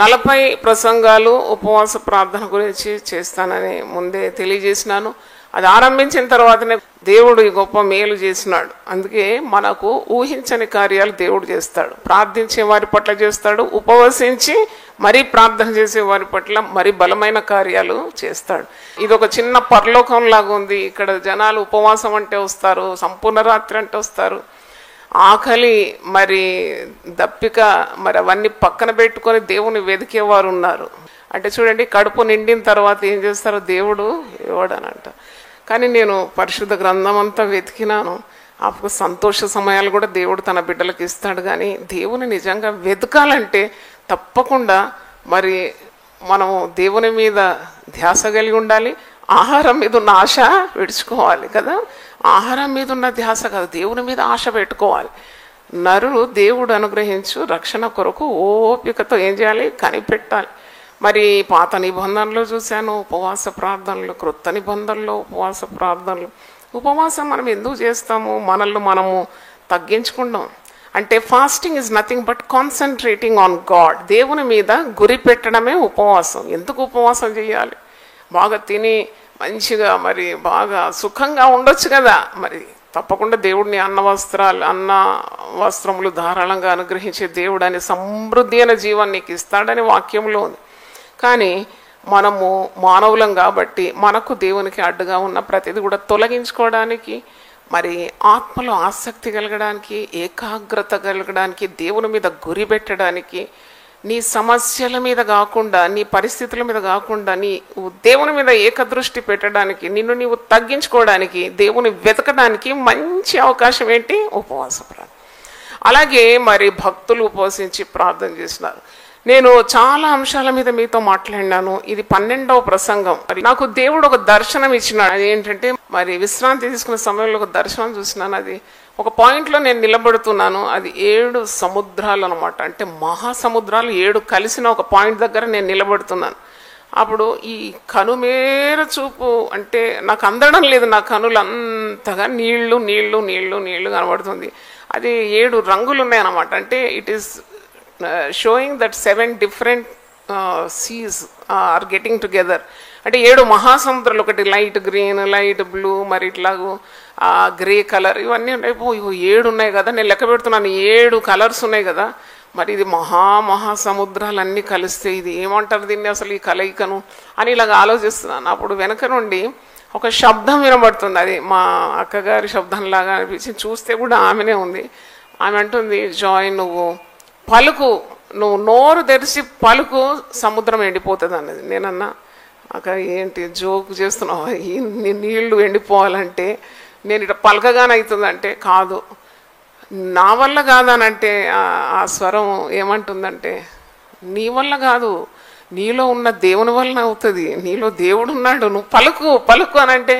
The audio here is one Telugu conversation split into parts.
40 ప్రసంగాలు ఉపవాస ప్రార్థన గురించి చేస్తానని ముందే తెలియజేసినాను. అది ఆరంభించిన తర్వాతనే దేవుడు ఈ గొప్ప మేలు చేసినాడు. అందుకే మనకు ఊహించని కార్యాలు దేవుడు చేస్తాడు. ప్రార్థించే వారి పట్ల చేస్తాడు, ఉపవసించి మరీ ప్రార్థన చేసే వారి పట్ల మరి బలమైన కార్యాలు చేస్తాడు. ఇది ఒక చిన్న పరలోకం లాగా ఉంది. ఇక్కడ జనాలు ఉపవాసం అంటే వస్తారు, సంపూర్ణ రాత్రి అంటే వస్తారు, ఆకలి మరి దప్పిక మరి అవన్నీ పక్కన పెట్టుకొని దేవుని వెతికేవారు ఉన్నారు. అంటే చూడండి, కడుపు నిండిన తర్వాత ఏం చేస్తారో దేవుడు ఇవ్వడనంట. కానీ నేను పరిశుద్ధ గ్రంథం అంతా వెతికినాను. అప్పుడు సంతోష సమయాలు కూడా దేవుడు తన బిడ్డలకు ఇస్తాడు. కానీ దేవుని నిజంగా వెతకాలంటే తప్పకుండా మరి మనము దేవుని మీద ధ్యాస కలిగి ఉండాలి. ఆహారం మీద ఉన్న ఆశ విడుచుకోవాలి కదా. ఆహారం మీద ఉన్న ధ్యాస కాదు, దేవుని మీద ఆశ పెట్టుకోవాలి. నరులు దేవుడు అనుగ్రహించు రక్షణ కొరకు ఓపికతో ఏం చేయాలి? కనిపెట్టాలి. మరి పాత నిబంధనలో చూశాను ఉపవాస ప్రార్థనలు, క్రొత్త నిబంధనలో ఉపవాస ప్రార్థనలు. ఉపవాసం మనం ఎందుకు చేస్తాము? మనల్ని మనము తగ్గించుకుంటాం. అంటే fasting is nothing but concentrating on God. దేవుని మీద గురి పెట్టడమే ఉపవాసం. ఎందుకు ఉపవాసం చేయాలి? బాగా తిని మంచిగా మరి బాగా సుఖంగా ఉండొచ్చు కదా. మరి తప్పకుండా దేవుడిని అన్న వస్త్రములు ధారాళంగా అనుగ్రహించే దేవుడు అని సమృద్ధి అయిన జీవాన్ని నీకు ఇస్తాడని వాక్యంలో ఉంది. కానీ మనము మానవులం కాబట్టి మనకు దేవునికి అడ్డుగా ఉన్న ప్రతిదీ కూడా తొలగించుకోవడానికి, మరి ఆత్మలో ఆసక్తి కలగడానికి, ఏకాగ్రత కలగడానికి, దేవుని మీద గురి పెట్టడానికి, నీ సమస్యల మీద కాకుండా, నీ పరిస్థితుల మీద కాకుండా, నీ దేవుని మీద ఏకదృష్టి పెట్టడానికి, నిన్ను నీవు తగ్గించుకోవడానికి, దేవుని వెతకడానికి మంచి అవకాశం ఏంటి? ఉపవాస ప్రార్థన. అలాగే మరి భక్తులు ఉపవసించి ప్రార్థన చేసినారు. నేను చాలా అంశాల మీద మీతో మాట్లాడినాను. ఇది 12వ ప్రసంగం. మరి నాకు దేవుడు ఒక దర్శనం ఇచ్చినాడు. అది ఏంటంటే, మరి విశ్రాంతి తీసుకునే సమయంలో ఒక దర్శనం చూసినాను. అది ఒక పాయింట్లో నేను నిలబడుతున్నాను. అది 7 సముద్రాలు అనమాట. అంటే మహాసముద్రాలు 7 కలిసిన ఒక పాయింట్ దగ్గర నేను నిలబడుతున్నాను. అప్పుడు ఈ కనుమేర చూపు అంటే నాకు అందడం లేదు. నా కనులు అంతగా నీళ్లు నీళ్లు నీళ్లు నీళ్లు కనబడుతుంది. అది 7 రంగులు ఉన్నాయన్నమాట. అంటే it is showing that 7 different seas are getting together. అంటే 7 మహాసముద్రాలు, ఒకటి లైట్ గ్రీన్, లైట్ బ్లూ, మరి ఇట్లాగూ గ్రే కలర్, ఇవన్నీ ఉన్నాయి. 7 ఉన్నాయి కదా, నేను లెక్క పెడుతున్నాను. 7 కలర్స్ ఉన్నాయి కదా. మరి ఇది మహాసముద్రాలన్నీ కలిస్తే ఇది ఏమంటారు దీన్ని అసలు, ఈ కలయికను అని ఇలాగ ఆలోచిస్తున్నాను. అప్పుడు వెనక నుండి ఒక శబ్దం వినబడుతుంది. అది మా అక్కగారి శబ్దంలాగా అనిపించింది. చూస్తే కూడా ఆమెనే ఉంది. ఆమె అంటుంది, జాయ్ నువ్వు పలుకు, నువ్వు నోరు తెరిచి పలుకు, సముద్రం ఎండిపోతుంది అన్నది. నేనన్నా, అక్క ఏంటి జోక్ చేస్తున్నావు? ఈ నీళ్లు ఎండిపోవాలంటే నేను ఇట్లా పలకగానే అవుతుందంటే, కాదు నా వల్ల కాదనంటే ఆ స్వరం ఏమంటుందంటే, నీ వల్ల కాదు, నీలో ఉన్న దేవుని వలన అవుతుంది. నీలో దేవుడు ఉన్నాడు, నువ్వు పలుకు పలుకు అని అంటే,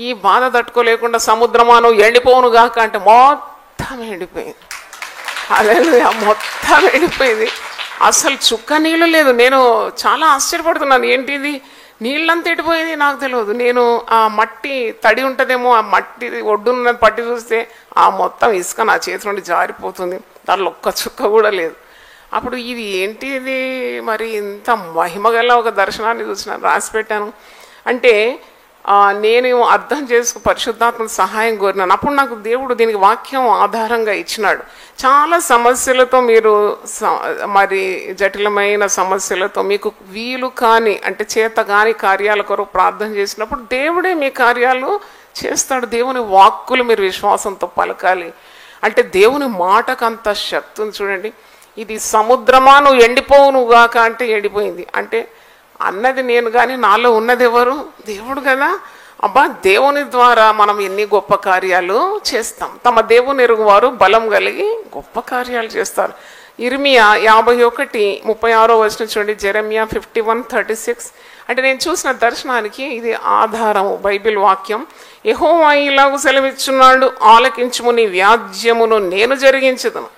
ఈ బాధ తట్టుకోలేకుండా సముద్రమా నువ్వు ఎండిపోవును గాక అంటే మొత్తం ఎండిపోయింది. అదే మొత్తం ఎండిపోయింది. అసలు చుక్క నీళ్ళు లేదు. నేను చాలా ఆశ్చర్యపడుతున్నాను, ఏంటిది నీళ్ళంతా ఎండిపోయింది నాకు తెలియదు. నేను ఆ మట్టి తడి ఉంటుందేమో, ఆ మట్టి ఒడ్డున్న పట్టి చూస్తే ఆ మొత్తం ఇసుక నా చేతి నుండి జారిపోతుంది. దాంట్లో ఒక్క చుక్క కూడా లేదు. అప్పుడు ఇది ఏంటిది మరి ఇంత మహిమగల ఒక దర్శనాన్ని చూసినాను, రాసి పెట్టాను. అంటే నేను అర్థం చేసుకు పరిశుద్ధాత్మ సహాయం కోరినాను. అప్పుడు నాకు దేవుడు దీనికి వాక్యం ఆధారంగా ఇచ్చినాడు. చాలా సమస్యలతో మీరు మరి జటిలమైన సమస్యలతో మీకు వీలు కాని అంటే చేత కాని కార్యాల కొరకు ప్రార్థన చేసినప్పుడు దేవుడే మీ కార్యాలు చేస్తాడు. దేవుని వాక్కులు మీరు విశ్వాసంతో పలకాలి. అంటే దేవుని మాటకు అంత శక్తి ఉంది. చూడండి, ఇది సముద్రమా నువ్వు ఎండిపోవునుగాక అంటే ఎండిపోయింది. అంటే అన్నది నేను కానీ నాలో ఉన్నది ఎవరు? దేవుడు కదా. అబ్బా, దేవుని ద్వారా మనం ఎన్ని గొప్ప కార్యాలు చేస్తాం. తమ దేవుని ఎరుగువారు బలం కలిగి గొప్ప కార్యాలు చేస్తారు. ఇర్మియా 51:36 చూడండి, జెరెమియా 51:36. అంటే నేను చూసిన దర్శనానికి ఇది ఆధారము, బైబిల్ వాక్యం. యెహోవా ఇలాగు సెలవిచ్చున్నాడు, ఆలకించుము, నీ వ్యాజ్యమును నేను జరిగించుదును,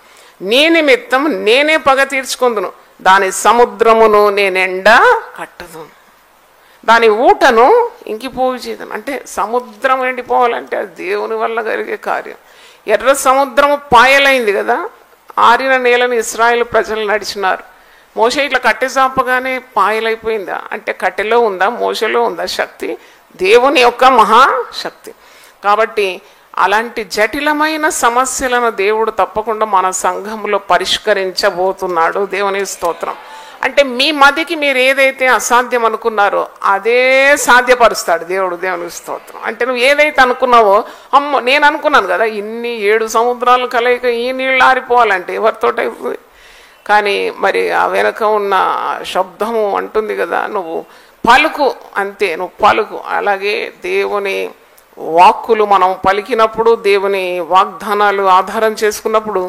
నీ నిమిత్తం నేనే పగ తీర్చుకుందును, దాని సముద్రమును నేనెండ కట్టుదును, దాని ఊటను ఇంకిపోవు చేయదును. అంటే సముద్రం ఎండిపోవాలంటే అది దేవుని వల్ల జరిగే కార్యం. ఎర్ర సముద్రము పాయలైంది కదా, ఆరిన నేలను ఇశ్రాయేలు ప్రజలు నడిచినారు. మోషే ఇట్లా కట్టె చాపగానే పాయలైపోయిందా అంటే కట్టెలో ఉందా, మోషలో ఉందా శక్తి? దేవుని యొక్క మహాశక్తి. కాబట్టి అలాంటి జటిలమైన సమస్యలను దేవుడు తప్పకుండా మన సంఘంలో పరిష్కరించబోతున్నాడు. దేవుని స్తోత్రం. అంటే మీ మదికి మీరు ఏదైతే అసాధ్యం అనుకున్నారో అదే సాధ్యపరుస్తాడు దేవుడు. దేవుని స్తోత్రం. అంటే నువ్వు ఏదైతే అనుకున్నావో, అమ్మో నేను అనుకున్నాను కదా ఇన్ని 7 సముద్రాలు కలయిక ఈ నీళ్ళు ఆరిపోవాలంటే ఎవరితోటవుతుంది? కానీ మరి ఆ వెనక ఉన్న శబ్దము అంటుంది కదా, నువ్వు పలుకు, అంతే, నువ్వు పలుకు. అలాగే దేవుని వాక్కులు మనం పలికినప్పుడు, దేవుని వాగ్దానాలు ఆధారం చేసుకున్నప్పుడు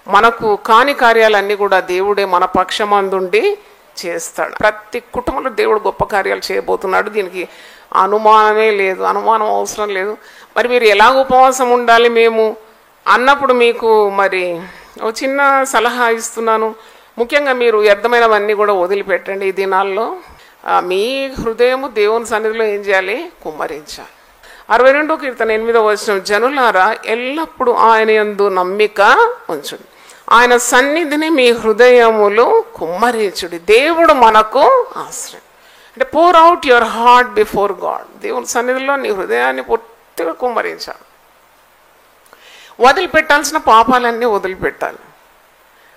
మనకు కాని కార్యాలన్నీ కూడా దేవుడే మన పక్షమందుండి చేస్తాడు. ప్రతి కుటుంబంలో దేవుడు గొప్ప కార్యాలు చేయబోతున్నాడు. దీనికి అనుమానమే లేదు, అనుమానం అవసరం లేదు. మరి మీరు ఎలా ఉపవాసం ఉండాలి మేము అన్నప్పుడు మీకు మరి ఒక చిన్న సలహా ఇస్తున్నాను. ముఖ్యంగా మీరు వ్యర్థమైనవన్నీ కూడా వదిలిపెట్టండి. ఈ దినాల్లో మీ హృదయము దేవుని సన్నిధిలో ఏం చేయాలి? కుమ్మరించాలి. 62వ కీర్తన 8వ వచనం, జనులారా ఎల్లప్పుడూ ఆయన యందు నమ్మిక ఉంచుడి, ఆయన సన్నిధిని మీ హృదయములు కుమ్మరించుడి. దేవుడు మనకు ఆశ్రయం. అంటే pour out your heart before God. దేవుని సన్నిధిలో నీ హృదయాన్ని పూర్తిగా కుమ్మరించాలి. వదిలిపెట్టాల్సిన పాపాలన్నీ వదిలిపెట్టాలి.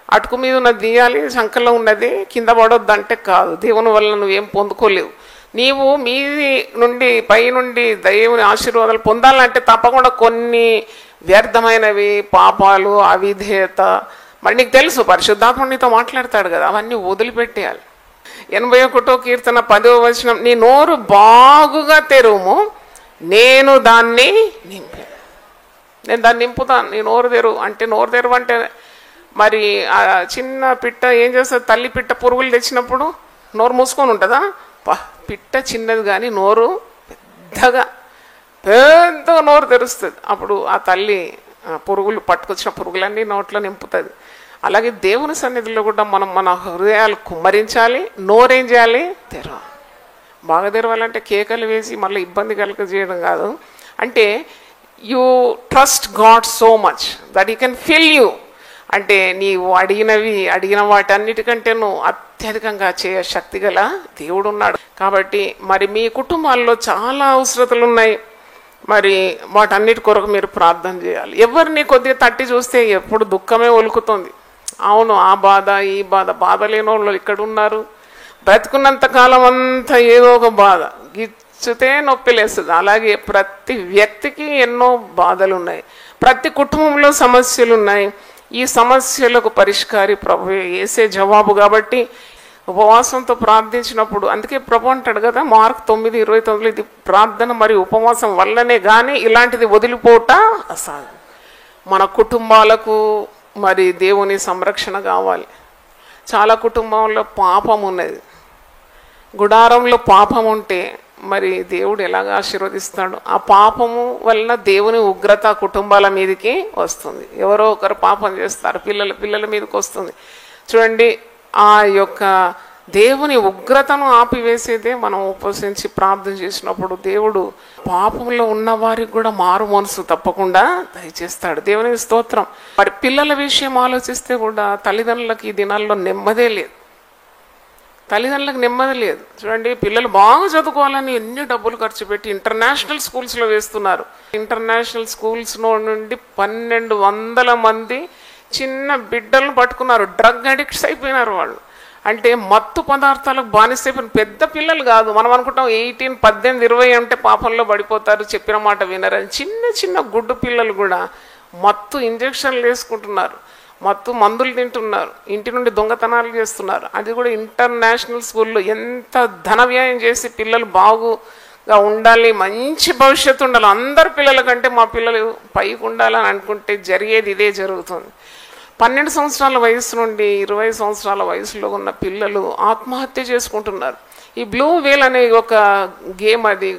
అటుకు మీద ఉన్నది తీయాలి, సంకల్లో ఉన్నది కింద పడొద్దంటే కాదు. దేవుని వల్ల నువ్వేం పొందుకోలేవు. నీవు మీది నుండి పై నుండి దేవుని ఆశీర్వాదాలు పొందాలంటే తప్పకుండా కొన్ని వ్యర్థమైనవి, పాపాలు, అవిధేయత, మరి నీకు తెలుసు పరిశుద్ధాత్మ నీతో మాట్లాడతాడు కదా, అవన్నీ వదిలిపెట్టేయాలి. 81వ కీర్తన 10వ వచనం, నీ నోరు బాగుగా తెరువుము, నేను దాన్ని నింపాను. నేను దాన్ని నింపుతాను. నీ నోరు తెరువు అంటే, నోరు తెరువు అంటే మరి ఆ చిన్న పిట్ట ఏం చేస్తుంది? తల్లి పిట్ట పురుగులు తెచ్చినప్పుడు నోరు మూసుకొని ఉంటుందా? పిట్ట చిన్నది కానీ నోరు పెద్దగా నోరు తెరుస్తుంది. అప్పుడు ఆ తల్లి పురుగులు పట్టుకొచ్చిన పురుగులన్నీ నోట్లో నింపుతుంది. అలాగే దేవుని సన్నిధిలో కూడా మనం మన హృదయాలు కుమ్మరించాలి. నోరేం చేయాలి? తెరవాలి. బాగా తెరవాలంటే కేకలు వేసి మళ్ళీ ఇబ్బంది కలగజేయడం కాదు. అంటే you trust God so much that he can fill you. అంటే నీవు అడిగిన వాటన్నిటికంటే నువ్వు అత్యధికంగా చేయ శక్తి గల దేవుడు ఉన్నాడు. కాబట్టి మరి మీ కుటుంబాల్లో చాలా అవసరతలు ఉన్నాయి. మరి వాటన్నిటి కొరకు మీరు ప్రార్థన చేయాలి. ఎవరిని కొద్దిగా తట్టి చూస్తే ఎప్పుడు దుఃఖమే ఒలుకుతుంది. అవును, ఆ బాధ ఈ బాధ లేని వాళ్ళు ఇక్కడ ఉన్నారు. బ్రతుకున్నంత కాలం అంతా ఏదో ఒక బాధ, గిచ్చితే నొప్పి లేస్తుంది. అలాగే ప్రతి వ్యక్తికి ఎన్నో బాధలు ఉన్నాయి, ప్రతి కుటుంబంలో సమస్యలు ఉన్నాయి. ఈ సమస్యలకు పరిష్కారి ప్రభు యేసే జవాబు. కాబట్టి ఉపవాసంతో ప్రార్థించినప్పుడు, అందుకే ప్రభు అంటాడు కదా మార్క్ 9:29, ఇది ప్రార్థన మరియు ఉపవాసం వల్లనే కానీ ఇలాంటిది వదిలిపోట అసాధ్యం. మన కుటుంబాలకు మరి దేవుని సంరక్షణ కావాలి. చాలా కుటుంబంలో పాపం ఉన్నది. గుడారంలో పాపం ఉంటే మరి దేవుడు ఎలాగ ఆశీర్వదిస్తాడు? ఆ పాపము వలన దేవుని ఉగ్రత కుటుంబాల మీదకి వస్తుంది. ఎవరో ఒకరు పాపం చేస్తారు, పిల్లల మీదకి వస్తుంది. చూడండి, ఆ యొక్క దేవుని ఉగ్రతను ఆపివేసేదే మనం ఉపవసించి ప్రార్థన చేసినప్పుడు దేవుడు పాపంలో ఉన్న వారికి కూడా మారు మనసు తప్పకుండా దయచేస్తాడు. దేవుని స్తోత్రం. మరి పిల్లల విషయం ఆలోచిస్తే కూడా తల్లిదండ్రులకు ఈ దినాల్లో నెమ్మదే లేదు. తల్లిదండ్రులకు నెమ్మది లేదు. చూడండి, పిల్లలు బాగా చదువుకోవాలని ఎన్ని డబ్బులు ఖర్చు పెట్టి ఇంటర్నేషనల్ స్కూల్స్లో వేస్తున్నారు. ఇంటర్నేషనల్ స్కూల్స్ నుండి 1200 మంది చిన్న బిడ్డలను పట్టుకున్నారు. డ్రగ్ అడిక్ట్స్ అయిపోయినారు వాళ్ళు. అంటే మత్తు పదార్థాలకు బానిసైపోయిన పెద్ద పిల్లలు కాదు. మనం అనుకుంటాం 18, 18, 20 అంటే పాపంలో పడిపోతారు, చెప్పిన మాట వినరని. చిన్న గుడ్డు పిల్లలు కూడా మత్తు ఇంజక్షన్లు వేసుకుంటున్నారు, మత్తు మందులు తింటున్నారు, ఇంటి నుండి దొంగతనాలు చేస్తున్నారు. అది కూడా ఇంటర్నేషనల్ స్కూల్లో. ఎంత ధన వ్యయం చేసి పిల్లలు బాగుగా ఉండాలి, మంచి భవిష్యత్తు ఉండాలి, అందరు పిల్లల కంటే మా పిల్లలు పైకి ఉండాలని అనుకుంటే జరిగేది ఇదే జరుగుతుంది. 12 సంవత్సరాల వయసు నుండి 20 సంవత్సరాల వయసులో ఉన్న పిల్లలు ఆత్మహత్య చేసుకుంటున్నారు. ఈ బ్లూ వేల్ అనే ఒక గేమ్, అది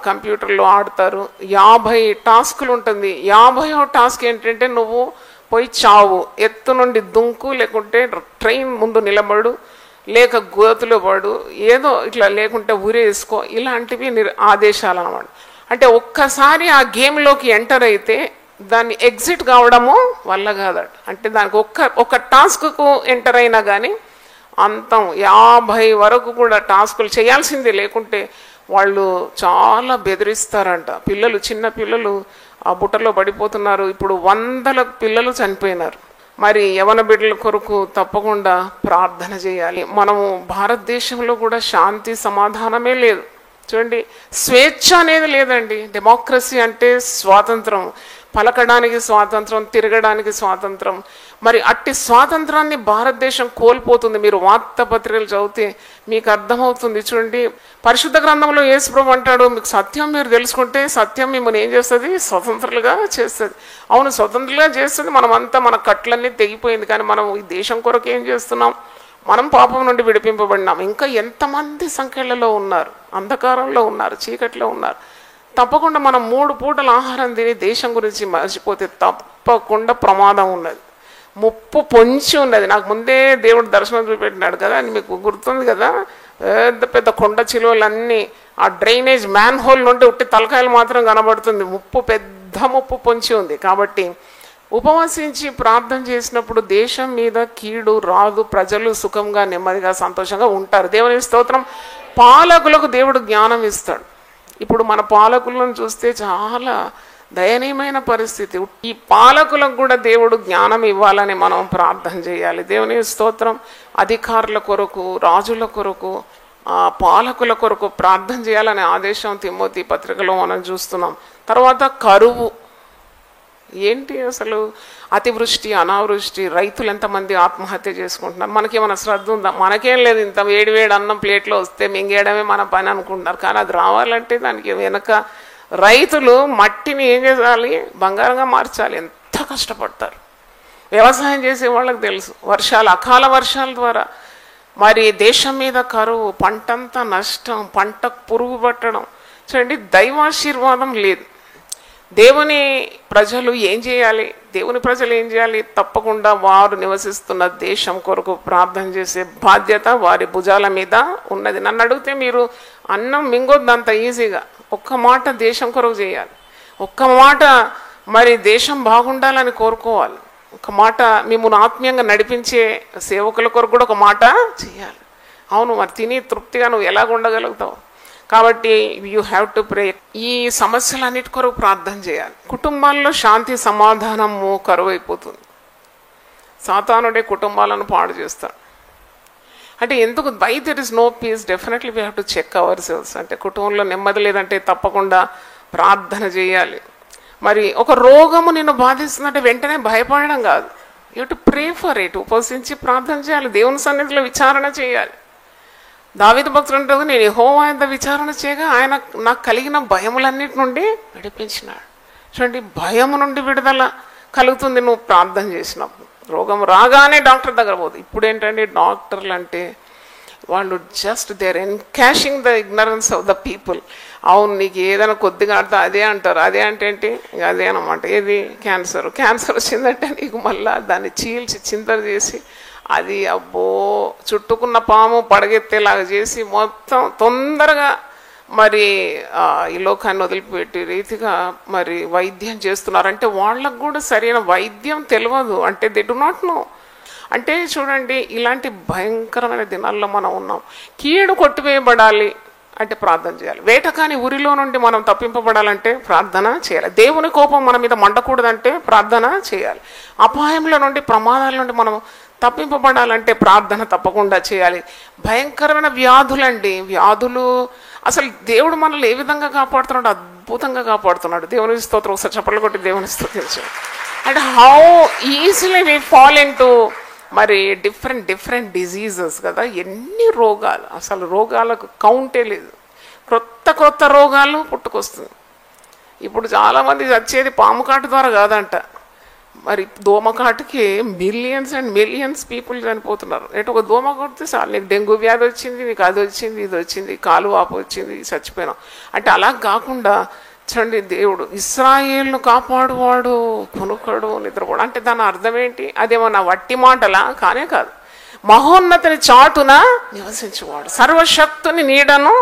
కంప్యూటర్లో ఆడతారు. 50 టాస్కులు ఉంటుంది. 50వ టాస్క్ ఏంటంటే నువ్వు పోయి చావు, ఎత్తు నుండి దుంకు, లేకుంటే ట్రైన్ ముందు నిలబడు, లేక గోతులో పడు, ఏదో ఇట్లా, లేకుంటే ఉరేసుకో, ఇలాంటివి ఆదేశాలు అన్నమాట. అంటే ఒక్కసారి ఆ గేమ్లోకి ఎంటర్ అయితే దాన్ని ఎగ్జిట్ కావడము వల్ల కాదట. అంటే దానికి ఒక టాస్క్కు ఎంటర్ అయినా కానీ అంతం 50 వరకు కూడా టాస్కులు చేయాల్సిందే, లేకుంటే వాళ్ళు చాలా బెదిరిస్తారంట. పిల్లలు, చిన్న పిల్లలు ఆ బుట్టలో పడిపోతున్నారు. ఇప్పుడు 100 పిల్లలు చనిపోయినారు. మరి యవన బిడ్డల కొరకు తప్పకుండా ప్రార్థన చేయాలి. మనము భారతదేశంలో కూడా శాంతి సమాధానమే లేదు. చూడండి, స్వేచ్ఛ అనేది లేదండి. డెమోక్రసీ అంటే స్వాతంత్రం, పలకడానికి స్వాతంత్రం, తిరగడానికి స్వాతంత్రం. మరి అట్టి స్వాతంత్రాన్ని భారతదేశం కోల్పోతుంది. మీరు వార్తాపత్రికలు చదివితే మీకు అర్థమవుతుంది. చూడండి, పరిశుద్ధ గ్రంథంలో యేసుప్రభు అంటాడు, మీకు సత్యం మీరు తెలుసుకుంటే సత్యం మిమ్మల్ని ఏం చేస్తుంది? స్వతంత్రులుగా చేస్తుంది. అవును, స్వతంత్రులుగా చేస్తుంది. మనమంతా మన కట్లన్నీ తెగిపోయింది. కానీ మనం ఈ దేశం కొరకు ఏం చేస్తున్నాం? మనం పాపం నుండి విడిపింపబడినాం. ఇంకా ఎంతమంది సంఖ్యలలో ఉన్నారు, అంధకారంలో ఉన్నారు, చీకట్లో ఉన్నారు. తప్పకుండా మనం 3 పూటల ఆహారం తిని దేశం గురించి మర్చిపోతే తప్పకుండా ప్రమాదం ఉన్నది, ముప్పు పొంచి ఉన్నది. నాకు ముందే దేవుడు దర్శనం చూపెట్టినాడు కదా, అని మీకు గుర్తుంది కదా. పెద్ద పెద్ద కొండ చిలువలన్నీ ఆ డ్రైనేజ్ మ్యాన్ హోల్ నుండి ఉట్టి తలకాయలు మాత్రం కనబడుతుంది. పెద్ద ముప్పు పొంచి ఉంది. కాబట్టి ఉపవాసించి ప్రార్థన చేసినప్పుడు దేశం మీద కీడు రాదు, ప్రజలు సుఖంగా నెమ్మదిగా సంతోషంగా ఉంటారు. దేవుని స్తోత్రం. పాలకులకు దేవుడు జ్ఞానం ఇస్తాడు. ఇప్పుడు మన పాలకులను చూస్తే చాలా దయనీయమైన పరిస్థితి. ఈ పాలకులకు కూడా దేవుడు జ్ఞానం ఇవ్వాలని మనం ప్రార్థన చేయాలి. దేవుని స్తోత్రం. అధికారుల కొరకు, రాజుల కొరకు, పాలకుల కొరకు ప్రార్థన చేయాలనే ఆదేశం తిమోతి పత్రికలో మనం చూస్తున్నాం. తర్వాత కరువు ఏంటి అసలు? అతివృష్టి, అనావృష్టి, రైతులు ఎంతమంది ఆత్మహత్య చేసుకుంటున్నారు. మనకేమైనా శ్రద్ధ ఉందా? మనకేం లేదు. ఇంత వేడి అన్నం ప్లేట్లో వస్తే మింగేయడమే మన పని అనుకుంటున్నారు. కానీ అది రావాలంటే దానికి వెనక రైతులు మట్టిని ఏం చేయాలి? బంగారంగా మార్చాలి. ఎంత కష్టపడతారు. వ్యవసాయం చేసే వాళ్ళకి తెలుసు. వర్షాలు, అకాల వర్షాల ద్వారా మరి దేశం మీద కరువు, పంటంతా నష్టం, పంటకు పురుగు పట్టడం. చూడండి, దైవాశీర్వాదం లేదు. దేవుని ప్రజలు ఏం చేయాలి? దేవుని ప్రజలు ఏం చేయాలి? తప్పకుండా వారు నివసిస్తున్న దేశం కొరకు ప్రార్థన చేసే బాధ్యత వారి భుజాల మీద ఉన్నది. నన్ను అడిగితే మీరు అన్నం మింగొద్దు అంత ఈజీగా. ఒక్క మాట దేశం కొరకు చేయాలి. ఒక్క మాట మరి దేశం బాగుండాలని కోరుకోవాలి. ఒక మాట మిమ్మల్ని ఆత్మీయంగా నడిపించే సేవకుల కొరకు కూడా ఒక మాట చేయాలి. అవును, మరి తిని తృప్తిగా నువ్వు ఎలాగ ఉండగలుగుతావు? కాబట్టి యూ హ్యావ్ టు ప్రే. ఈ సమస్యలన్నిటి కొరకు ప్రార్థన చేయాలి. కుటుంబాల్లో శాంతి సమాధానము కరువైపోతుంది. సాతానుడే కుటుంబాలను పాడు చేస్తాడు. అంటే ఎందుకు? Why there is no peace? Definitely we have to check our cells. అంటే కుటుంబంలో నెమ్మది లేదంటే తప్పకుండా ప్రార్థన చేయాలి. మరి ఒక రోగము నిన్ను బాధిస్తుందంటే వెంటనే భయపడడం కాదు. You to pray for it. ఉపవసించి ప్రార్థన చేయాలి. దేవుని సన్నిధిలో విచారణ చేయాలి. దావీదు భక్తుడు అంటాడు, నేను యెహోవా యొద్ద విచారణ చేయగా ఆయన నాకు కలిగిన భయములన్నిటి నుండి విడిపించినాడు. చూడండి, భయము నుండి విడుదల కలుగుతుంది నువ్వు ప్రార్థన చేసినప్పుడు. రోగం రాగానే డాక్టర్ దగ్గర పోదు. ఇప్పుడు ఏంటంటే డాక్టర్లు అంటే వాళ్ళు just they are encashing the ignorance of the people. అవును, నీకు ఏదైనా కొద్దిగా ఆడితే అదే అంటారు. అదే అంటే ఏంటి? అదే అనమాట. ఏది? క్యాన్సర్. క్యాన్సర్ వచ్చిందంటే నీకు మళ్ళా దాన్ని చీల్చి చింతలు చేసి అది అబ్బో చుట్టుకున్న పాము పడగెత్తేలాగా చేసి మొత్తం తొందరగా మరి ఈ లోకాన్ని వదిలిపెట్టి రీతిగా మరి వైద్యం చేస్తున్నారంటే వాళ్ళకు కూడా సరైన వైద్యం తెలియదు. అంటే దే డు నాట్ నో. అంటే చూడండి, ఇలాంటి భయంకరమైన దినాల్లో మనం ఉన్నాం. కీడు కొట్టివేయబడాలి అంటే ప్రార్థన చేయాలి. వేటకాని ఉరిలో నుండి మనం తప్పింపబడాలంటే ప్రార్థన చేయాలి. దేవుని కోపం మన మీద మండకూడదంటే ప్రార్థన చేయాలి. అపాయంలో నుండి, ప్రమాదాల నుండి మనం తప్పింపబడాలంటే ప్రార్థన తప్పకుండా చేయాలి. భయంకరమైన వ్యాధులండి, వ్యాధులు అసలు దేవుడు మనల్ని ఏ విధంగా కాపాడుతున్నాడు? అద్భుతంగా కాపాడుతున్నాడు. దేవుని స్తోత్రం. ఒకసారి చప్పట్లు కొట్టి దేవుని స్తోత్రించాడు. అంటే how easily we fall into మరి డిఫరెంట్ డిజీజెస్ కదా. ఎన్ని రోగాలు, అసలు రోగాలకు కౌంటే లేదు. క్రొత్త రోగాలు పుట్టుకొస్తుంది. ఇప్పుడు చాలామంది చచ్చేది పాము కాటు ద్వారా కాదంట, మరి దోమకాటుకి మిలియన్స్ అండ్ మిలియన్స్ పీపుల్ చనిపోతున్నారు. ఎటు ఒక దోమ కొడితే చాలు, నీకు డెంగ్యూ వ్యాధి వచ్చింది, నీకు అది వచ్చింది, ఇది వచ్చింది, కాలు వాపు వచ్చింది, చచ్చిపోయినాం. అంటే అలా కాకుండా చూడండి, దేవుడు ఇశ్రాయేలును కాపాడువాడు, కొనుక్కడు, నిద్రపోడు. అంటే దాని అర్థం ఏంటి? అదేమన్నా వట్టి మాటలా? కానే కాదు. మహోన్నతిని చాటున నివసించేవాడు, సర్వశక్తుని నీడను.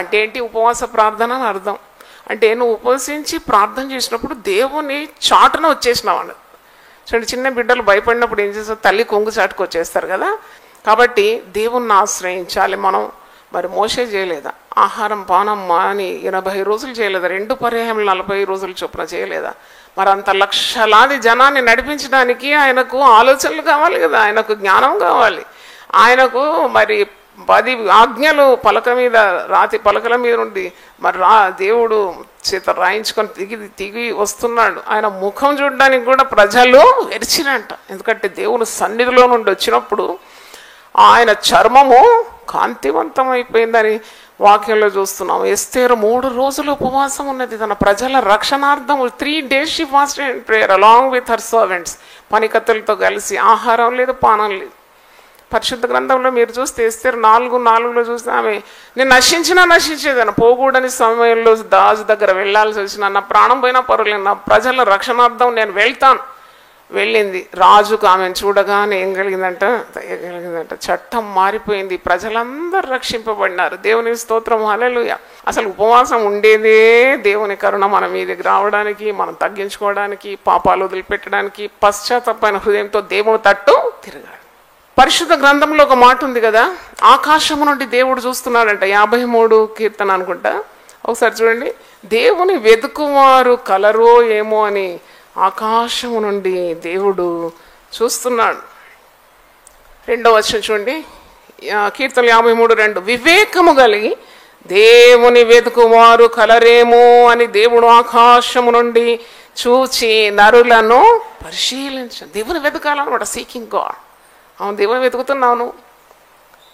అంటే ఏంటి? ఉపవాస ప్రార్థన అని అర్థం. అంటే నువ్వు ఉపవసించి ప్రార్థన చేసినప్పుడు దేవుని చాటున వచ్చేసినావు అన్నది. చూడండి, చిన్న బిడ్డలు భయపడినప్పుడు ఏం చేస్తారు, తల్లి కొంగు చాటుకు వచ్చేస్తారు కదా. కాబట్టి దేవుణ్ణి ఆశ్రయించాలి మనం. మరి మోషే చేయలేదా? ఆహారం పానం మాని 80 రోజులు చేయలేదా? 2 పర్యాయం 40 రోజులు చొప్పున చేయలేదా? మరి అంత లక్షలాది జనాన్ని నడిపించడానికి ఆయనకు ఆలోచనలు కావాలి కదా, ఆయనకు జ్ఞానం కావాలి, ఆయనకు మరి 10 ఆజ్ఞలు పలక మీద, రాతి పలకల మీద నుండి మరి దేవుడు చేత రాయించుకొని తిగి వస్తున్నాడు. ఆయన ముఖం చూడడానికి కూడా ప్రజలు ఎరిచినంట. ఎందుకంటే దేవుని సన్నిధిలో నుండి వచ్చినప్పుడు ఆయన చర్మము కాంతివంతమైపోయిందని వాక్యంలో చూస్తున్నాం. ఎస్తేరు 3 రోజులు ఉపవాసం ఉన్నది తన ప్రజల రక్షణార్థం. 3 days she fasted and prayer along with her servants. పనికత్తులతో కలిసి. ఆహారం లేదు, పానం లేదు. పరిశుద్ధ గ్రంథంలో మీరు చూస్తే ఎస్తేరు 4:4 చూస్తే ఆమె నేను నశించేదాన్ని, పోకూడని సమయంలో దాజు దగ్గర వెళ్ళాల్సి వచ్చిన, నా ప్రాణం పోయినా పర్వాలేదు, నా ప్రజల రక్షణార్థం నేను వెళ్తాను. వెళ్ళింది. రాజుకు ఆమెను చూడగానే ఏం కలిగిందంట? కలిగిందంట. చట్టం మారిపోయింది, ప్రజలందరూ రక్షింపబడినారు. దేవుని స్తోత్రం, హల్లెలూయా. అసలు ఉపవాసం ఉండేదే దేవుని కరుణ మన మీదకి రావడానికి, మనం తగ్గించుకోవడానికి, పాపాలు వదిలిపెట్టడానికి, పశ్చాత్తాపమైన హృదయంతో దేవుని తట్టు తిరగాలి. పరిశుద్ధ గ్రంథంలో ఒక మాట ఉంది కదా, ఆకాశము నుండి దేవుడు చూస్తున్నాడంట. 53 కీర్తన అనుకుంటా. ఒకసారి చూడండి. దేవుని వెతుకువారు కలరో ఏమో అని ఆకాశము నుండి దేవుడు చూస్తున్నాడు. 2వ వచనం చూడండి, కీర్తన 53:2. వివేకము కలిగి దేవుని వెతుకువారు కలరేమో అని దేవుడు ఆకాశము నుండి చూచి నరులను పరిశీలించు. దేవుని వెతకాలన్నమాట, సీకింగ్ గాడ్. అవును, దేవుని వెతుకుతున్నాను,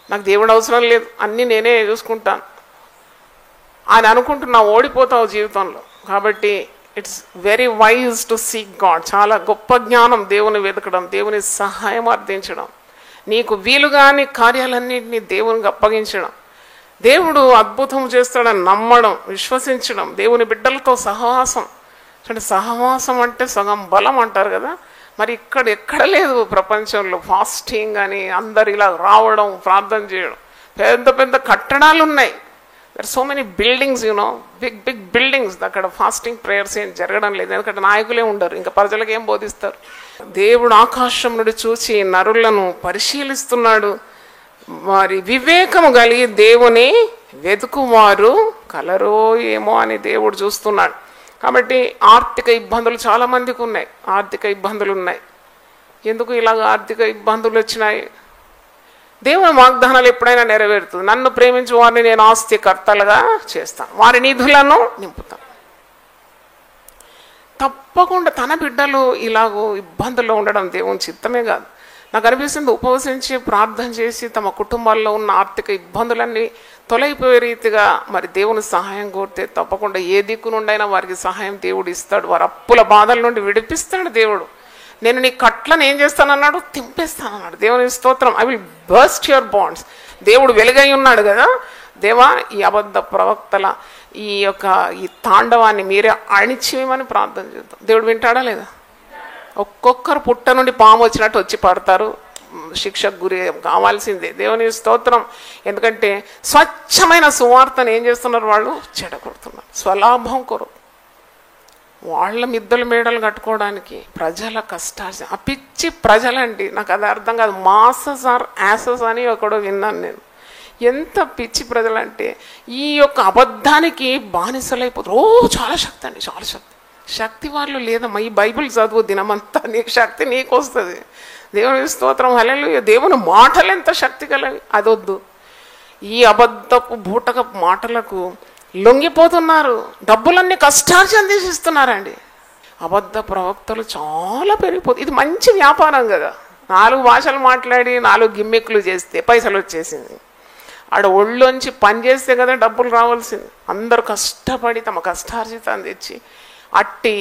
నాకు దేవుడు అవసరం లేదు, అన్నీ నేనే చూసుకుంటాను అని అనుకుంటున్నా, ఓడిపోతావు జీవితంలో. కాబట్టి it's very wise to seek God. చాలా గొప్ప జ్ఞానం దేవుని వెతకడం, దేవుని సహాయం అర్థించడం, నీకు వీలుగాని కార్యాలన్నింటినీ దేవునికి అప్పగించడం, దేవుడు అద్భుతం చేస్తాడని నమ్మడం, విశ్వసించడం, దేవుని బిడ్డలతో సహవాసం. అంటే సహవాసం అంటే సగం బలం అంటారు కదా. మరి ఎక్కడ లేదు ప్రపంచంలో ఫాస్టింగ్ అని అందరు ఇలా రావడం, ప్రార్థన చేయడం. పెద్ద పెద్ద కట్టడాలు ఉన్నాయి. There so many buildings, big buildings. అక్కడ ఫాస్టింగ్ ప్రేయర్స్ ఏం జరగడం లేదు, ఎందుకంటే నాయకులే ఉండరు, ఇంకా ప్రజలకు ఏం బోధిస్తారు. దేవుడు ఆకాశం నుండి చూసి నరులను పరిశీలిస్తున్నాడు. మరి వివేకము కలిగి దేవుని వెతుకువారు కలరో ఏమో అని దేవుడు చూస్తున్నాడు. కాబట్టి ఆర్థిక ఇబ్బందులు చాలా మందికి ఉన్నాయి. ఆర్థిక ఇబ్బందులు ఉన్నాయి. ఎందుకు ఇలాగ ఆర్థిక ఇబ్బందులు వచ్చినాయి? దేవుని వాగ్దానాలు ఎప్పుడైనా నెరవేరుతుంది. నన్ను ప్రేమించే వారిని నేను ఆస్తికర్తలుగా చేస్తాను, వారి నిధులను నింపుతాను. తప్పకుండా తన బిడ్డలు ఇలాగో ఇబ్బందుల్లో ఉండడం దేవుని చిత్తమే కాదు. నాకు అనిపిస్తుంది, ఉపవసించి ప్రార్థన చేసి తమ కుటుంబాల్లో ఉన్న ఆర్థిక ఇబ్బందులన్నీ తొలగిపోయే రీతిగా మరి దేవుని సహాయం కోరితే తప్పకుండా ఏ దిక్కు నుండైనా వారికి సహాయం దేవుడు ఇస్తాడు. వారి అప్పుల బాధల నుండి విడిపిస్తాడు దేవుడు. నేను నీ కట్లను ఏం చేస్తానన్నాడు? తింపేస్తానన్నాడు. దేవుని స్తోత్రం. I will burst your bonds. దేవుడు వెలుగై ఉన్నాడు కదా. దేవా, ఈ అబద్ధ ప్రవక్తల ఈ తాండవాన్ని మీరే అణిచివేయమని ప్రార్థన చేద్దాం. దేవుడు వింటాడా లేదా? ఒక్కొక్కరు పుట్ట నుండి పాము వచ్చినట్టు వచ్చి పడతారు, శిక్షకు గురి కావాల్సిందే. దేవుని స్తోత్రం. ఎందుకంటే స్వచ్ఛమైన సువార్తను ఏం చేస్తున్నారు? వాళ్ళు చెడగొడుతున్నారు స్వలాభం కొరకు. వాళ్ళ మిద్దల మేడలు కట్టుకోవడానికి ప్రజల కష్టాలు. ఆ పిచ్చి ప్రజలండి, నాకు అది అర్థం కాదు. మాసస్ ఆర్ యాసస్ అని ఒకడో విన్నాను నేను. ఎంత పిచ్చి ప్రజలంటే ఈ యొక్క అబద్ధానికి బానిసలైపోతారు. చాలా శక్తి అండి, చాలా శక్తి. శక్తి వాళ్ళు లేదమ్మా, ఈ బైబిల్ చదువు దినమంతా, నీకు శక్తి నీకు వస్తుంది. దేవుని స్తోత్రం, హల్లెలూయా. దేవుని మాటలు ఎంత శక్తి కలవి, అదొద్దు. ఈ అబద్ధపు బూటకపు మాటలకు లొంగిపోతున్నారు. డబ్బులన్నీ కష్టార్జన తీసిస్తున్నారండి. అబద్ధ ప్రవక్తలు చాలా పెరిగిపోతుంది. ఇది మంచి వ్యాపారం కదా. 4 భాషలు మాట్లాడి 4 గిమ్మిక్లు చేస్తే పైసలు వచ్చేసింది. ఆడ ఒళ్ళొంచి పని చేస్తే కదా డబ్బులు రావాల్సింది. అందరూ కష్టపడి తమ కష్టార్జితాన్ని తెచ్చి అట్టి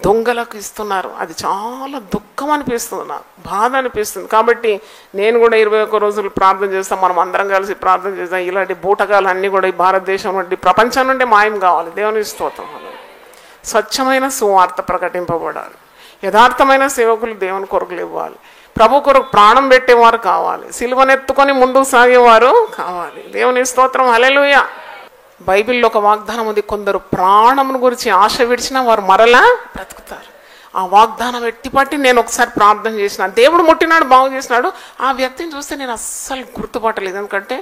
దొంగలకు ఇస్తున్నారు. అది చాలా దుఃఖం అనిపిస్తుంది, నాకు బాధ అనిపిస్తుంది. కాబట్టి నేను కూడా 21 రోజులు ప్రార్థన చేస్తాం. మనం అందరం కలిసి ప్రార్థన చేస్తాం. ఇలాంటి బూటకాలు అన్నీ కూడా ఈ భారతదేశం నుండి, ప్రపంచం నుండి మాయం కావాలి. దేవుని స్తోత్రం. స్వచ్ఛమైన సువార్త ప్రకటింపబడాలి. యథార్థమైన సేవకులు దేవుని కొరకులు ఇవ్వాలి. ప్రభు కొరకు ప్రాణం పెట్టేవారు కావాలి. సిలువనెత్తుకొని ముందుకు సాగేవారు కావాలి. దేవుని స్తోత్రం, హల్లెలూయా. బైబిల్లో ఒక వాగ్దానం ఉంది, కొందరు ప్రాణమును గురించి ఆశ విడిచినా వారు మరలా బ్రతుకుతారు. ఆ వాగ్దానం ఎట్టిపట్టి నేను ఒకసారి ప్రార్థన చేసిన, దేవుడు ముట్టినాడు, బాగు చేసినాడు. ఆ వ్యక్తిని చూస్తే నేను అస్సలు గుర్తుపట్టలేదు. ఎందుకంటే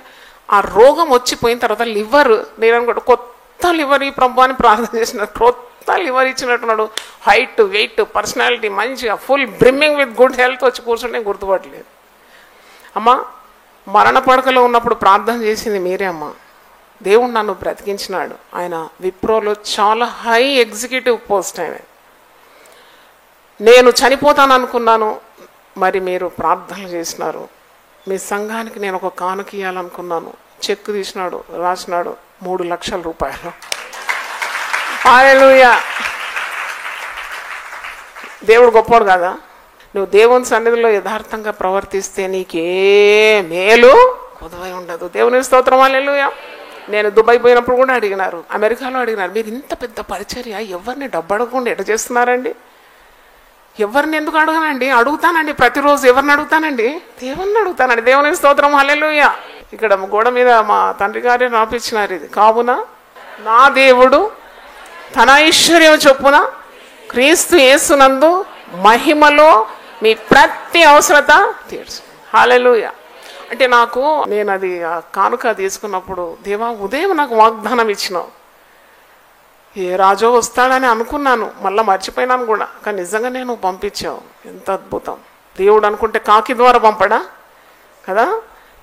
ఆ రోగం వచ్చిపోయిన తర్వాత లివర్, నేను అనుకుంటే కొత్త లివర్ ఈ ప్రభు అని ప్రార్థన చేసినాడు. కొత్త లివర్ ఇచ్చినట్టున్నాడు. హైట్, వెయిట్, పర్సనాలిటీ మంచిగా full brimming with good health వచ్చి కూర్చుంటే గుర్తుపట్టలేదు. అమ్మ, మరణ పడకలో ఉన్నప్పుడు ప్రార్థన చేసింది మీరే అమ్మ. దేవుడు నన్ను బ్రతికించినాడు. ఆయన విప్రోలో చాలా హై ఎగ్జిక్యూటివ్ పోస్ట్. ఆయన నేను చనిపోతాను అనుకున్నాను, మరి మీరు ప్రార్థనలు చేసినారు. మీ సంఘానికి నేను ఒక కానుక ఇవ్వాలనుకున్నాను, చెక్ తీసినాడు, రాసినాడు 3 లక్షల రూపాయలు. హల్లెలూయా. దేవుడు గొప్పోడు కదా. నువ్వు దేవుని సన్నిధిలో యథార్థంగా ప్రవర్తిస్తే నీకే మేలు కొదవై ఉండదు. దేవుని స్తోత్రం. హల్లెలూయా. నేను దుబాయ్ పోయినప్పుడు కూడా అడిగినారు, అమెరికాలో అడిగినారు, మీరు ఇంత పెద్ద పరిచర్య ఎవరిని డబ్బు అడగకుండా ఎట చేస్తున్నారండి? ఎవరిని ఎందుకు అడగనండి? అడుగుతానండి ప్రతిరోజు. ఎవరిని అడుగుతానండి? దేవుని అడుగుతానండి. దేవుని స్తోత్రం. హల్లెలూయా. ఇక్కడ గోడ మీద మా తండ్రి గారే రాపించినారు ఇది. కావున నా దేవుడు తన ఐశ్వర్యం చొప్పున క్రీస్తు యేసునందు మహిమలో మీ ప్రతి అవసరత తీర్చు. హల్లెలూయా. అంటే నేను అది కానుక తీసుకున్నప్పుడు, దేవా ఉదయం నాకు వాగ్దానం ఇచ్చినావు, ఏ రాజో వస్తాడని అనుకున్నాను, మళ్ళీ మర్చిపోయినాను కూడా, కానీ నిజంగా నేను పంపించావు. ఎంత అద్భుతం. దేవుడు అనుకుంటే కాకి ద్వారా పంపడా కదా.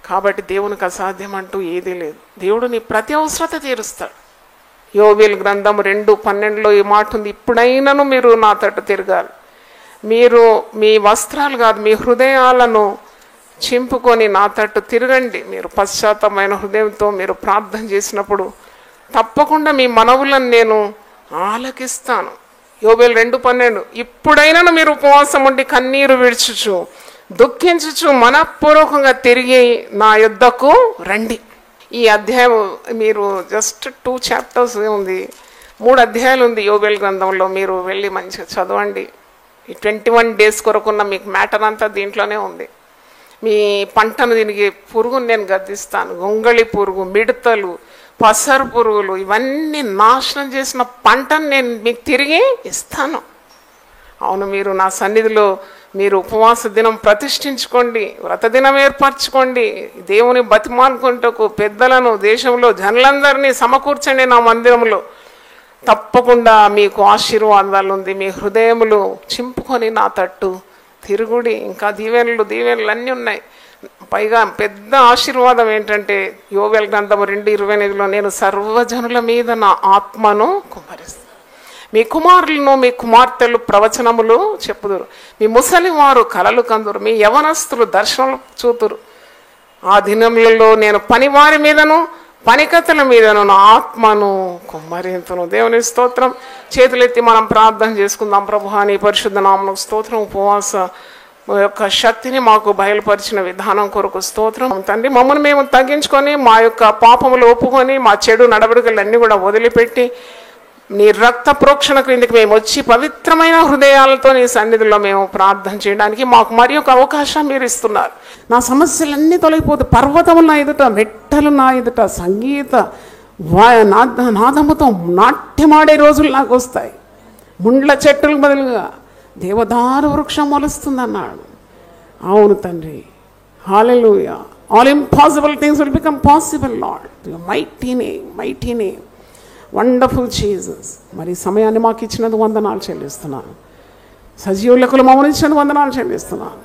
కాబట్టి దేవునికి అసాధ్యం అంటూ ఏదీ లేదు. దేవుడు నీ ప్రతి అవసరత తీరుస్తాడు. యోవేలు గ్రంథం 2:12 ఈ మాట ఉంది, ఇప్పుడైనాను మీరు నా తట్టు తిరగాలి, మీరు మీ వస్త్రాలు కాదు మీ హృదయాలను చింపుకొని నా తట్టు తిరగండి. మీరు పశ్చాత్తమైన హృదయంతో మీరు ప్రార్థన చేసినప్పుడు తప్పకుండా మీ మనవులను నేను ఆలకిస్తాను. యోవేలు 2:12, ఇప్పుడైనా మీరు ఉపవాసం ఉండి కన్నీరు విడుచుచు దుఃఖించుచు మనఃపూర్వకంగా తిరిగి నా యుద్ధకు రండి. ఈ అధ్యాయం మీరు జస్ట్ 2 చాప్టర్స్ ఉంది, 3 అధ్యాయాలు ఉంది యోవేలు గ్రంథంలో. మీరు వెళ్ళి మంచిగా చదవండి. ఈ 21 days కొరకున్న మీకు మ్యాటర్ అంతా దీంట్లోనే ఉంది. మీ పంటను దీనికి పురుగును నేను గద్దిస్తాను, గొంగళి పురుగు, మిడతలు, పసరు పురుగులు, ఇవన్నీ నాశనం చేసిన పంటను నేను మీకు తిరిగి ఇస్తాను. అవును, మీరు నా సన్నిధిలో మీరు ఉపవాస దినం ప్రతిష్ఠించుకోండి, వ్రతదినం ఏర్పరచుకోండి, దేవుని బతిమాలుకుంటకు పెద్దలను దేశంలో జనులందరినీ సమకూర్చండి నా మందిరంలో. తప్పకుండా మీకు ఆశీర్వాదాలు ఉంది. మీ హృదయములు చింపుకొని నా తట్టు తిరుగుడి. ఇంకా దీవెనలు అన్నీ ఉన్నాయి. పైగా పెద్ద ఆశీర్వాదం ఏంటంటే యోవేలు గ్రంథం 2:28 నేను సర్వజనుల మీద నా ఆత్మను కుమ్మరిస్తాను. మీ కుమారులను మీ కుమార్తెలు ప్రవచనములు చెప్పుదురు, మీ ముసలి వారు కలలు కందురు, మీ యవనస్తులు దర్శనలు చూతురు. ఆ దినములలో నేను పనివారి మీదను పనికత్తెల మీదను నా ఆత్మను కుమ్మరింతును. దేవుని స్తోత్రం. చేతులెత్తి మనం ప్రార్థన చేసుకుందాం. ప్రభువా నీ పరిశుద్ధ నామమునకు స్తోత్రం. ఉపవాస యొక్క శక్తిని మాకు బయలుపరిచిన విధానం కొరకు స్తోత్రం తండ్రి. మమ్మల్ని మేము తగ్గించుకొని మా యొక్క పాపములు ఒప్పుకొని మా చెడు నడవడికలన్నీ కూడా వదిలిపెట్టి నీ రక్త ప్రోక్షణ క్రిందికి మేము వచ్చి పవిత్రమైన హృదయాలతో నీ సన్నిధిలో మేము ప్రార్థన చేయడానికి మాకు మరి ఒక అవకాశం మీరు ఇస్తున్నారు. నా సమస్యలన్నీ తొలగిపోతే పర్వతములు నా ఎదుట, మెట్టలు నా ఎదుట సంగీత నాదముతో నాట్యమాడే రోజులు నాకు వస్తాయి. ముండ్ల చెట్టులకు బదులుగా దేవదారు వృక్షం మొలుస్తుందన్నాడు. అవును తండ్రి. Hallelujah. All impossible things will become possible lord. Mighty name wonderful Jesus. మరి సమయాన్ని మాకు ఇచ్చినందుకు వందనాలు చెల్లిస్తున్నాను. సజీవులకు మమ్మల్ని ఇచ్చినందుకు వందనాలు చెల్లిస్తున్నాను.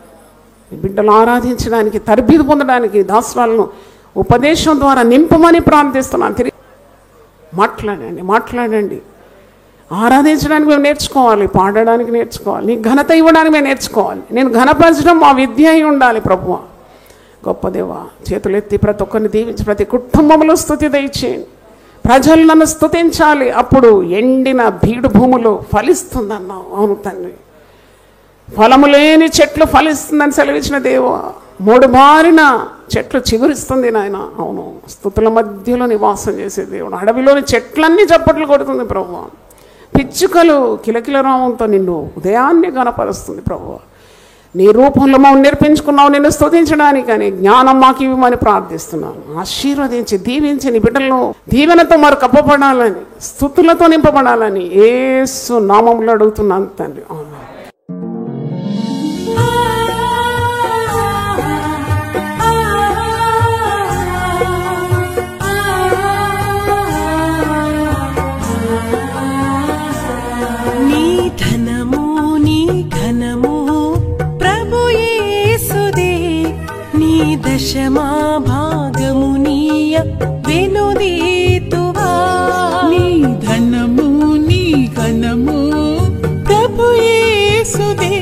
బిడ్డలు ఆరాధించడానికి, తర్బీదు పొందడానికి దాసరాలను ఉపదేశం ద్వారా నింపమని ప్రార్థిస్తున్నాను. తిరిగి మాట్లాడండి. ఆరాధించడానికి మేము నేర్చుకోవాలి, పాడడానికి నేర్చుకోవాలి, నీ ఘనత ఇవ్వడానికి మేము నేర్చుకోవాలి. నేను ఘనపరచడం మా విద్య అయి ఉండాలి. ప్రభువా గొప్ప దేవా, చేతులెత్తి ప్రతి ఒక్కరిని దీవించి ప్రతి కుటుంబంలో స్తుతి దయచేయండి. ప్రజలు నన్ను స్తుతించాలి, అప్పుడు ఎండిన బీడు భూములు ఫలిస్తుందన్నావు. అవును తండ్రి. ఫలము లేని చెట్లు ఫలిస్తుందని సెలవిచ్చిన దేవా, 3 బారిన చెట్లు చిగురిస్తుంది నాయన. అవును, స్తుతుల మధ్యలో నివాసం చేసే దేవుడు. అడవిలోని చెట్లన్నీ చప్పట్లు కొడుతుంది ప్రభువా. పిచ్చుకలు కిలకిల రావంతో నిన్ను ఉదయాన్నే గణపరుస్తుంది ప్రభువా. నీ రూపంలో మమ్మల్ని నేర్పించుకున్నావు నిన్ను స్తుతించడానికని. జ్ఞానం మాకు ఇవ్వమని ప్రార్థిస్తున్నాను. ఆశీర్వదించి దీవించి నీ బిడ్డలను దీవెనతో మరి కప్పబడాలని, స్తుతులతో నింపబడాలని యేసు నామములో అడుగుతున్నాను తండ్రి. ఆమేన్. దశమా భాగమునీయ వెనుదీతువా. నీ ధనము నీ ఘనము ప్రభు యేసుదే,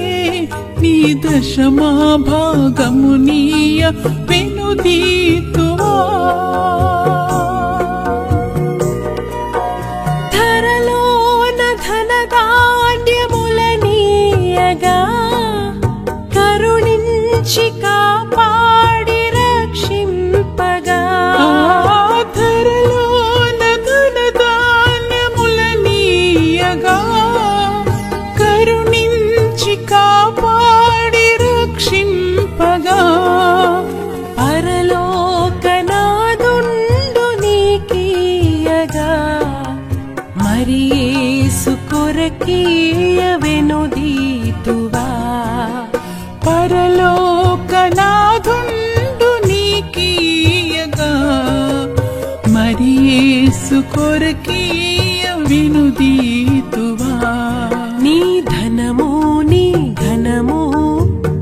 నీ దశమా భాగమునీయ వెనుదీతువా. ధరలోన ధనధాన్యములనీయగా కరుణించి కాపాడి రక్షింపగా. ధరలోన ధనధాన్యములనీయగా కరుణించి కాపాడి రక్షింపగా. పరలోకనాదుండు నీకీయగా మరి యేసు కొరకీయ వెనుదీతువా. పరలోకనాదుండు నీకీయగా మరి యేసు కొరకీయ వెనుదీతువా. నీ ధనము నీ ఘనము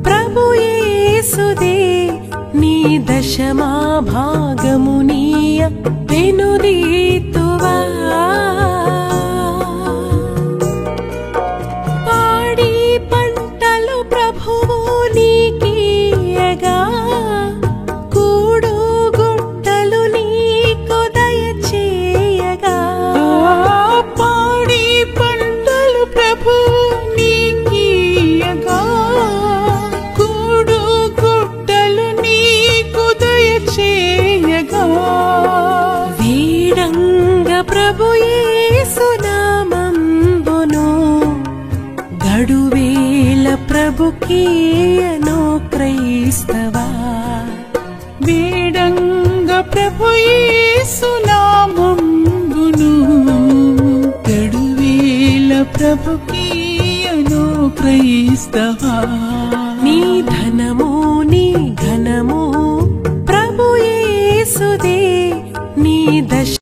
ప్రభు యేసుదే, నీ దశమా భాగమునీయ వెనుదీతువా. పాడి పంటలు ప్రభువు నీకీయగా కూడు గుట్టలు నీకు దయచేయగా. పాడి పంటలు ప్రభువు నీకీయగా కూడు గుట్టలు నీకు దయచేయగా. వీడంగ ప్రభు యేసు నామంబును గడువేల ప్రభుకీయను క్రైస్తవా. వేడంగ ప్రభు యేసు నామంబును గడువేల ప్రభుకీయను క్రైస్తవా. నీ ధనము నీ ఘనము ప్రభు యేసుదే, నీ దశ